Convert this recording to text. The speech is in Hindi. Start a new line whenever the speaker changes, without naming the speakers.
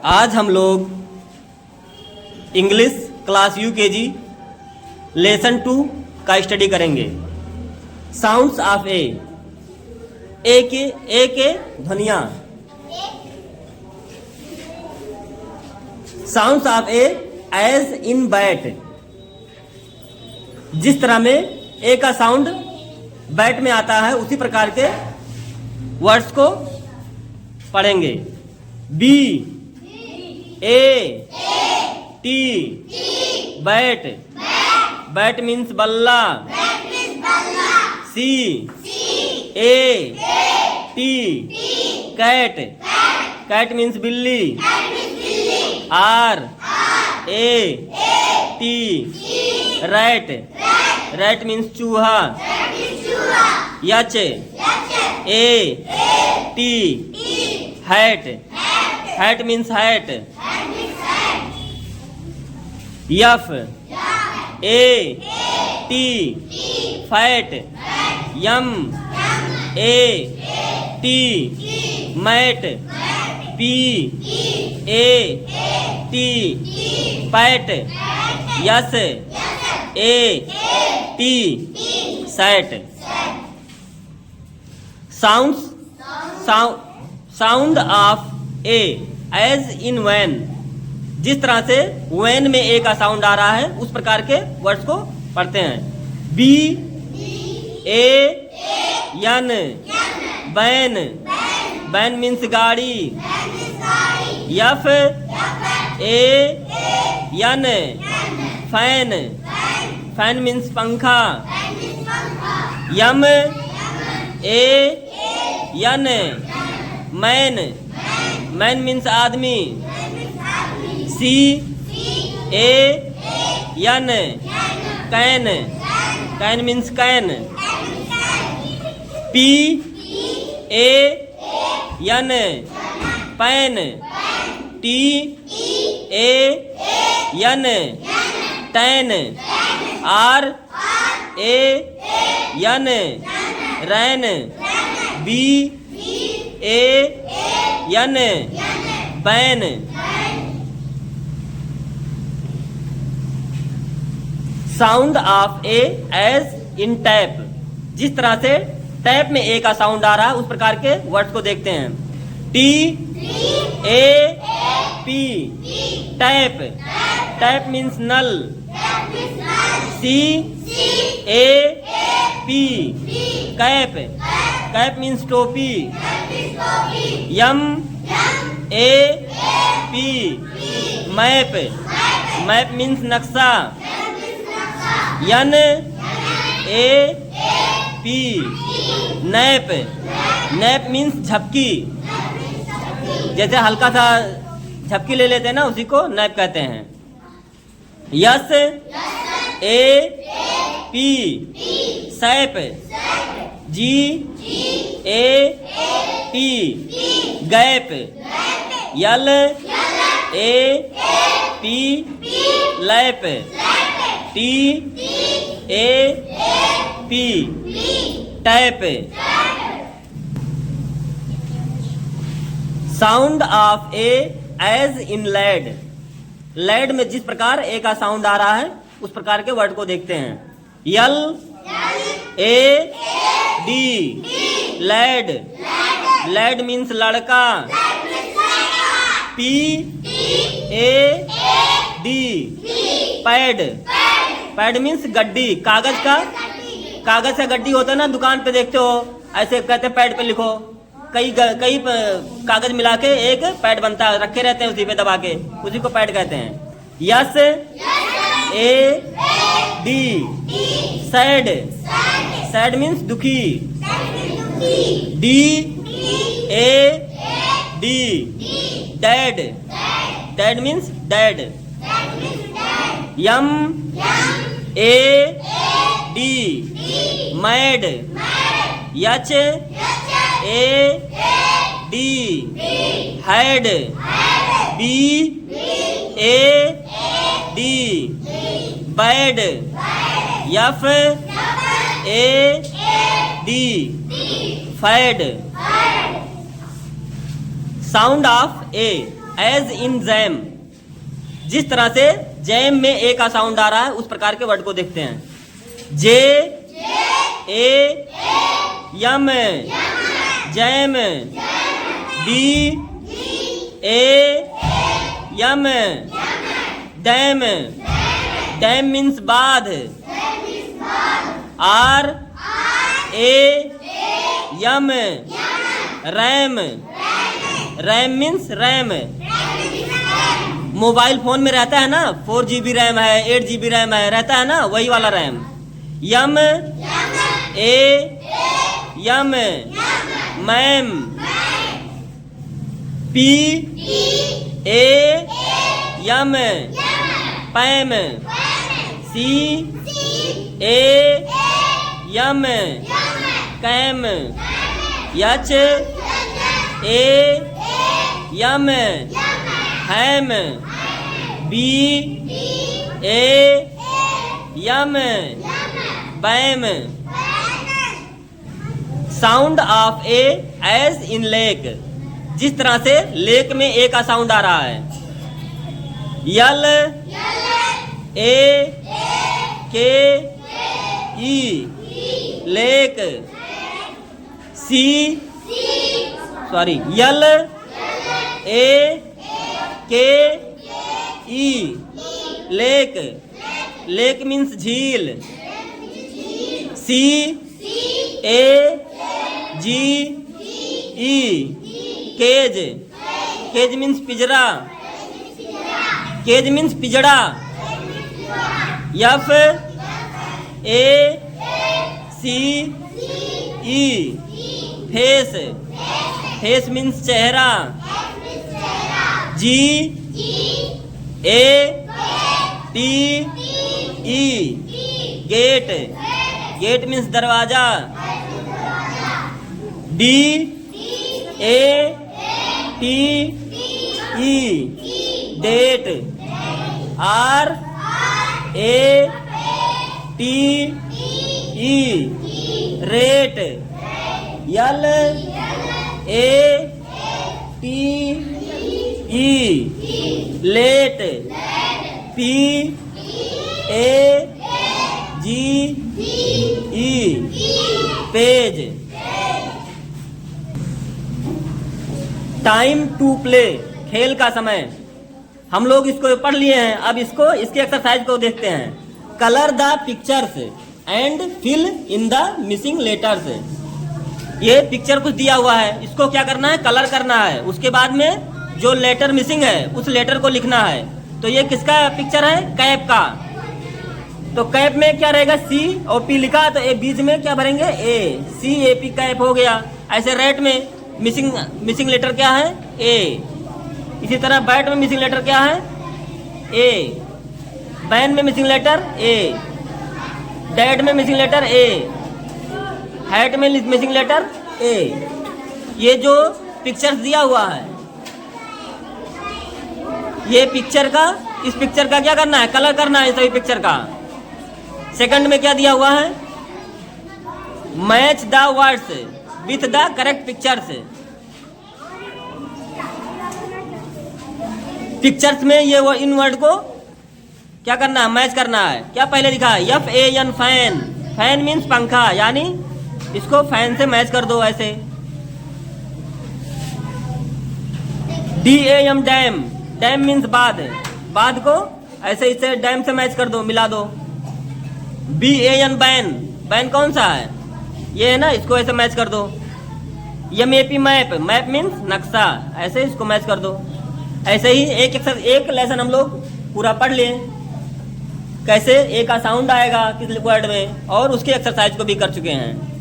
आज हम लोग इंग्लिश क्लास यूकेजी लेसन 2 का स्टडी करेंगे। साउंड्स ऑफ ए के ध्वनियाँ। Sounds of as in bat. जिस तरह में ए का साउंड बैट में आता है उसी प्रकार के वर्ड्स को पढ़ेंगे। B A T bat, bat means बल्ला। C A T cat, cat means बिल्ली। R A T rat, rat means चूहा। H A T hat, hat means hat. F A T fat, M A T mat. P A T pat, S A T sat. Sound of A as in van. जिस तरह से वैन में ए का साउंड आ रहा है उस प्रकार के वर्ड्स को पढ़ते हैं। B A N ban, ban means गाड़ी। F A N fan, fan means पंखा। M A N man, man means आदमी। C A N can, can means can. P A N pan, T A N tan. R A N ran, B A N ban. Sound of A as in tap. जिस तरह से टैप में ए का साउंड आ रहा है उस प्रकार के वर्ड्स को देखते हैं। T A P tap, tap means नल। C A P cap, cap means टोपी। M A P map, map means नक्शा। N A P nap, nap means झपकी। जैसे हल्का सा झपकी ले लेते हैं ना उसी को नैप कहते हैं। S A P sap, G A P gap. L A P lap, T A P tap. Sound of A as in lad. Lad में जिस प्रकार ए का साउंड आ रहा है उस प्रकार के वर्ड को देखते हैं। L A D lad, lad means लड़का। P A D pad, pad means गड्डी। कागज का, कागज का गड्डी होता है ना, दुकान पे देखते हो ऐसे कहते पैड पे लिखो। कई कागज मिला के एक पैड बनता है, रखे रहते हैं उसी पे दबा के, उसी को पैड कहते हैं। S A D sad, sad means दुखी। D A D dad, dad means dad. M A D mad. H A D had, B A D bad. F A D fad. Sound of A as in jam, जिस तरह से जैम में ए का साउंड आ रहा है उस प्रकार के वर्ड को देखते हैं। J A M, jam. B A M, dam, dam means बाध। R A M, ram, ram means ram. Mobile phone में रहता है ना 4 GB रैम है, 8 GB रैम है, रहता है ना वही वाला ram. M A M, mam. P A M, pam. C A M, cam. H A M, ham. B A M, bam. Sound of A as in lake, जिस तरह से लेक में ए का साउंड आ रहा है। यल ए के ई, लेक। सी सॉरी यल ए के ई, लेक, लेक मीन्स झील। C A G E, cage, cage means पिंजरा, केज मीन्स पिंजड़ा। F A C E, face, face means चेहरा। G A T E, gate, gate means दरवाजा। D A T E, date. R A T E, rate. L A T E, late. P A G E, page. Time to play, खेल का समय। हम लोग इसको पढ़ लिए हैं, अब इसको इसके एक्सरसाइज को देखते हैं। Colour the pictures and fill in the missing letters. ये पिक्चर कुछ दिया हुआ है, इसको क्या करना है, कलर करना है। उसके बाद में जो लेटर मिसिंग है उस लेटर को लिखना है। तो ये किसका पिक्चर है, कैप का। तो कैप में क्या रहेगा, सी और पी लिखा, तो ए बीच में क्या भरेंगे, ए। सी ए पी, कैप हो गया। ऐसे रेट में मिसिंग लेटर क्या है, ए। इसी तरह बैट में मिसिंग लेटर क्या है, ए। बैन में मिसिंग लेटर ए। डैड में मिसिंग लेटर ए। हैट में मिसिंग लेटर ए। ये जो पिक्चर्स दिया हुआ है, ये पिक्चर का, इस पिक्चर का क्या करना है, कलर करना है सभी पिक्चर का। सेकंड में क्या दिया हुआ है, match the words with the correct pictures. Pictures में ये वो इन वर्ड को क्या करना है, मैच करना है। क्या पहले लिखा है, F A N, fan. Fan means पंखा, यानी इसको फैन से मैच कर दो ऐसे। D A M, dam. Dam means बांध, बांध को ऐसे इसे डैम से मैच कर दो, मिला दो। B A N, ban. Ban कौन सा है, ये है ना, इसको ऐसे मैच कर दो। M A P, map. Map means नक्शा, ऐसे इसको मैच कर दो। ऐसे ही एक लेसन हम लोग पूरा पढ़ लिए, कैसे ए का साउंड आएगा किस वर्ड में, और उसके एक्सरसाइज को भी कर चुके हैं।